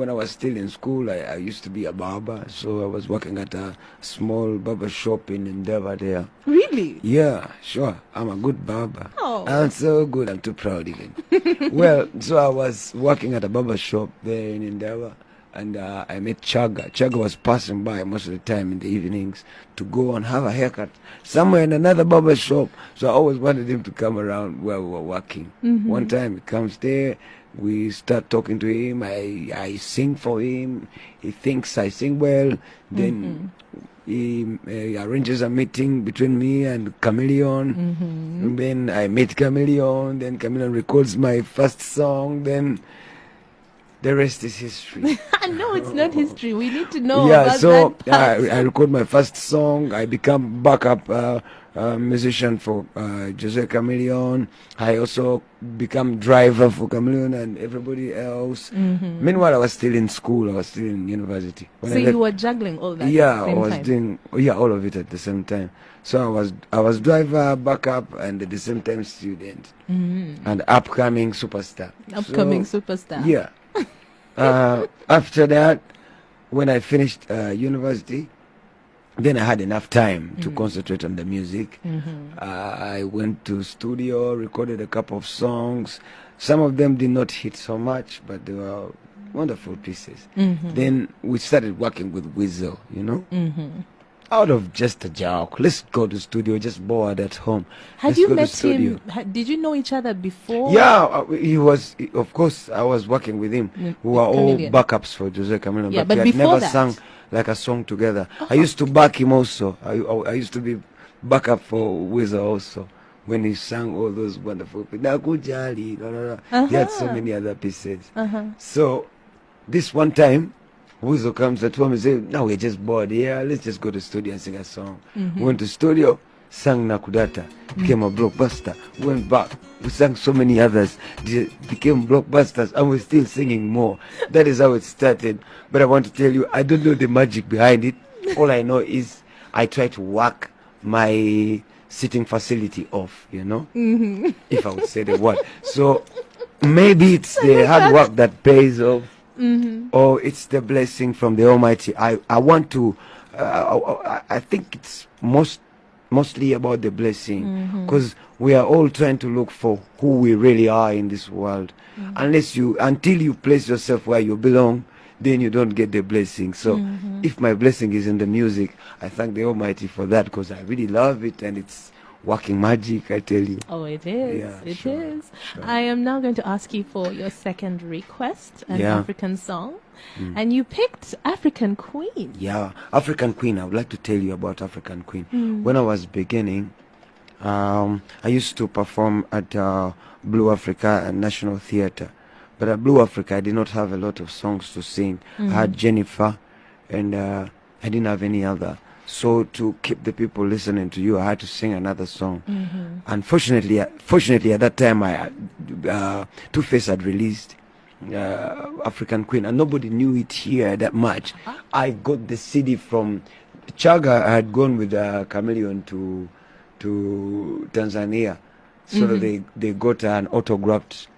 when I was still in school, I used to be a barber. So I was working at a small barber shop in Endeavour there. Really? Yeah, sure. I'm a good barber. Oh. I'm so good. I'm too proud even. Well, so I was working at a barber shop there in Endeavour. And I met Chaga. Chaga was passing by most of the time in the evenings to go and have a haircut somewhere in another barber shop. So I always wanted him to come around where we were working. One time he comes there, we start talking to him. I sing for him. He thinks I sing well. Then he arranges a meeting between me and Chameleon. And then I meet Chameleon. Then Chameleon records my first song. Then the rest is history. No, it's not history. We need to know about so that part. I record my first song. I become backup musician for Jose Chameleon. I also become driver for Chameleon and everybody else. Meanwhile, I was still in school. I was still in university. So you were juggling all that Yeah, at the I same was time? doing all of it at the same time. So I was driver, backup, and at the same time student and upcoming superstar. Superstar. Yeah. After that, when I finished university, then I had enough time to concentrate on the music. I went to studio, recorded a couple of songs. Some of them did not hit so much, but they were wonderful pieces. Then we started working with Weasel, out of just a joke. Let's go to studio, just bored at home. Had you met him? Did you know each other before? Yeah, he was, of course, I was working with him. We were all backups for Jose Chameleon, Yeah, but we but had before never that? sung like a song together. I used to back him also. I used to be backup for Wizard also when he sang all those wonderful pieces. He had so many other pieces. So this one time, Wuzo comes at home and says, now we're just bored here, let's just go to studio and sing a song. Went to studio, sang Nakudata, became a blockbuster. Went back, we sang so many others, became blockbusters, and we're still singing more. That is how it started. But I want to tell you, I don't know the magic behind it. All I know is I try to work my sitting facility off, if I would say the word. So maybe it's the hard work that pays off. Or it's the blessing from the Almighty. I want to. I think it's mostly about the blessing, because we are all trying to look for who we really are in this world. Until you place yourself where you belong, then you don't get the blessing. So if my blessing is in the music, I thank the Almighty for that, because I really love it and it's working magic, I tell you. Oh, it is. Yeah, It is. I am now going to ask you for your second request, an African song. And you picked African Queen. Yeah, African Queen. I would like to tell you about African Queen. When I was beginning, I used to perform at Blue Africa National Theatre. But at Blue Africa, I did not have a lot of songs to sing. I had Jennifer, and I didn't have any other. So to keep the people listening to you, I had to sing another song. Unfortunately, at that time, Two-Face had released African Queen, and nobody knew it here that much. I got the CD from Chaga. I had gone with Chameleon to Tanzania, so they got an autographed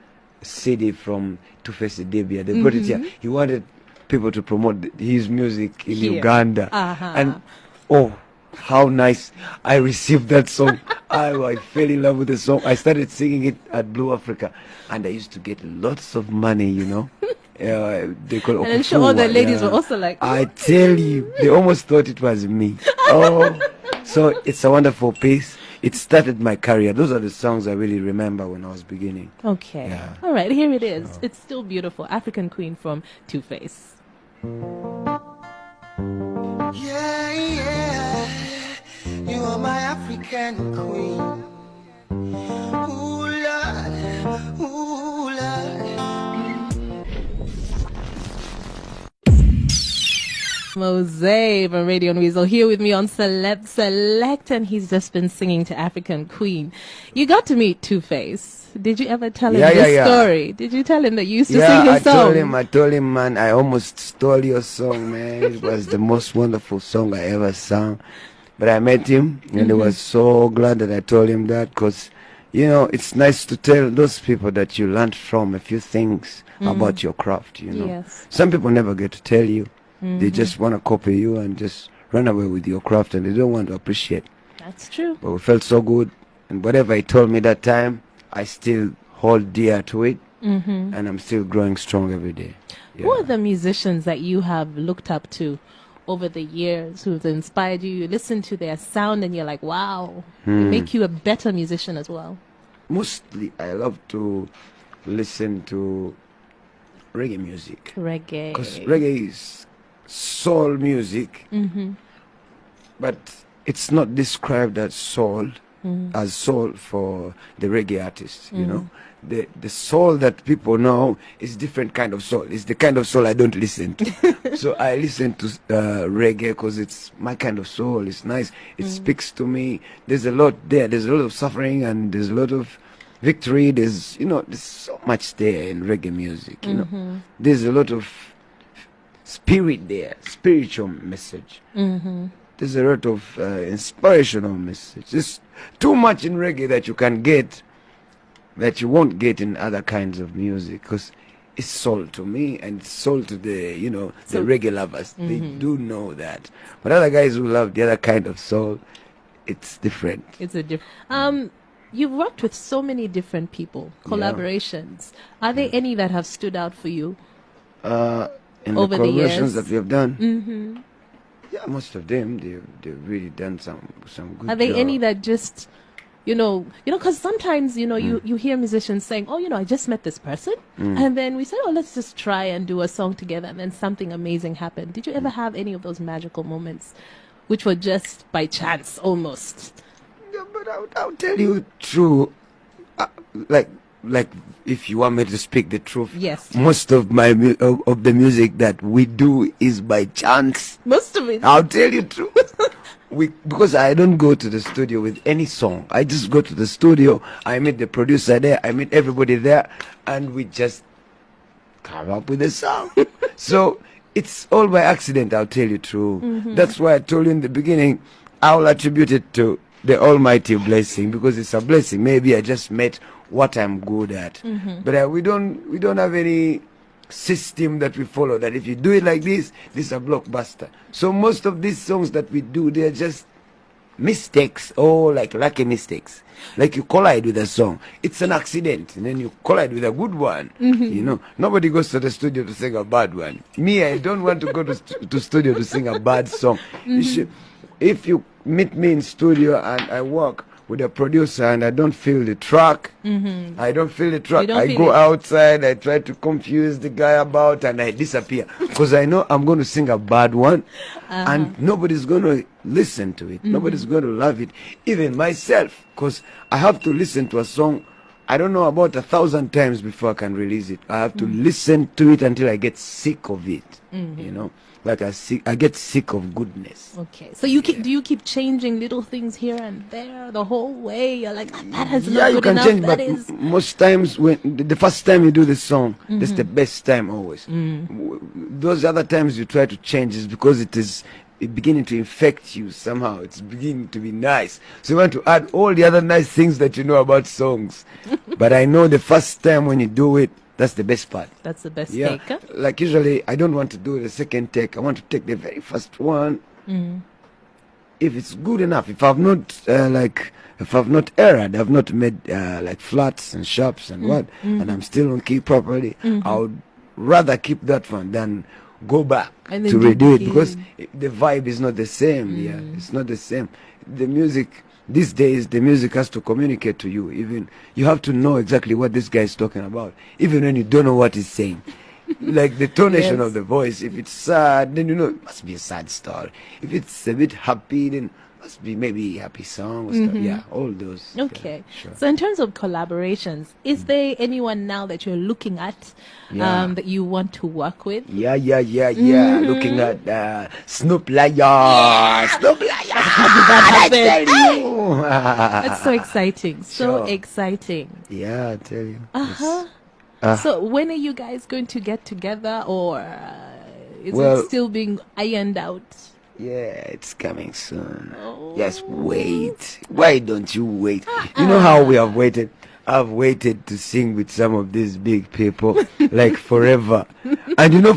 CD from Two-Face Debia. They brought it here. He wanted people to promote his music in Uganda, and oh, how nice. I received that song. I fell in love with the song. I started singing it at Blue Africa, and I used to get lots of money, They call it, And I'm sure all the ladies were also like, I tell you, they almost thought it was me. Oh, so it's a wonderful piece. It started my career. Those are the songs I really remember when I was beginning. Okay. Yeah. All right, here it is. It's still beautiful. African Queen from Two-Face. Yeah, yeah, you are my African queen. Ooh, Lord, ooh, Lord. Mowzey from Radio and Weasel here with me on Celeb Select, and he's just been singing to African Queen. You got to meet Two-Face. Did you ever tell him this story? Did you tell him that you used to sing his song? I told him, man, I almost stole your song, man. It was the most wonderful song I ever sang. But I met him, and I was so glad that I told him that, because you know, it's nice to tell those people that you learned from a few things about your craft, you know. Yes. Some people never get to tell you. They just want to copy you and just run away with your craft, and they don't want to appreciate. That's true. But we felt so good, and whatever he told me that time, I still hold dear to it, and I'm still growing strong every day. Yeah. Who are the musicians that you have looked up to over the years who've inspired you? You listen to their sound and you're like, wow, they make you a better musician as well. Mostly, I love to listen to reggae music. Reggae. Because reggae is soul music, but it's not described as soul, for the reggae artists, you know. The soul that people know is different kind of soul. It's the kind of soul I don't listen to. So I listen to reggae because it's my kind of soul. It's nice. It speaks to me. There's a lot there. There's a lot of suffering and there's a lot of victory. There's, you know, there's so much there in reggae music, you know. There's a lot of spirit there, spiritual message. There's a lot of inspirational message. There's too much in reggae that you can get that you won't get in other kinds of music, because it's soul to me and it's soul to the, you know, the reggae lovers. They do know that. But other guys who love the other kind of soul, it's different. It's a different. You've worked with so many different people, collaborations. Are there any that have stood out for you? In Over the the years? collaborations that we have done, yeah, most of them, they've really done some good Are there job. any that just, you know, because sometimes, you know, you hear musicians saying, oh, you know, I just met this person. And then we say, oh, let's just try and do a song together. And then something amazing happened. Did you ever have any of those magical moments, which were just by chance almost? Yeah, but I'll tell you true. Like if you want me to speak the truth, Yes. most of of the music that we do is by chance. Most of it. I'll tell you truth. Because I don't go to the studio with any song. I just go to the studio. I meet the producer there. I meet everybody there, and we just come up with a song. So it's all by accident. I'll tell you true. That's why I told you in the beginning. I'll attribute it to the Almighty blessing, because it's a blessing. Maybe I just met what I'm good at. But we don't have any system that we follow, that if you do it like this is a blockbuster. So most of these songs that we do, they're just mistakes, or like lucky mistakes. Like you collide with a song, it's an accident, and then you collide with a good one. You know, nobody goes to the studio to sing a bad one. Me, I don't want to go to studio to sing a bad song. If you meet me in studio and I work with a producer and I don't feel the track, I don't feel the track. I go outside, I try to confuse the guy about, and I disappear, because I know I'm going to sing a bad one, and nobody's going to listen to it. Nobody's going to love it, even myself, because I have to listen to a song, I don't know, about 1,000 times before I can release it. I have to listen to it until I get sick of it. You know, like I get sick of goodness. Okay, so do you keep changing little things here and there the whole way? You're like, that has Yeah, not you good can enough. change, That but is. most times when the first time you do the song, that's the best time always. Those other times you try to change is because it beginning to infect you somehow. It's beginning to be nice. So you want to add all the other nice things that you know about songs. But I know the first time when you do it, that's the best part. That's the best Yeah, take. Huh? like usually I don't want to do the second take. I want to take the very first one. If it's good enough, if I've not erred, I've not made like flats and sharps and and I'm still on key properly, I would rather keep that one than go back And to then do redo it it, because again. the vibe is not the same. Yeah, it's not the same. The music these days, the music has to communicate to you. Even you have to know exactly what this guy is talking about, even when you don't know what he's saying. Like the tonation of the voice. If it's sad, then you know it must be a sad story. If it's a bit happy, then must be maybe a happy song or stuff. Yeah, all those. Okay. Yeah, sure. So in terms of collaborations, is there anyone now that you're looking at that you want to work with? Yeah. Looking at Snoop Lion. Snoop Lion. How did that I tell you. That's so exciting. So Sure. exciting. Yeah, I tell you. So when are you guys going to get together, or is Well- it still being ironed out? Yeah, it's coming soon. Oh. Just wait. Why don't you wait? You know how we have waited? I've waited to sing with some of these big people like forever. And you know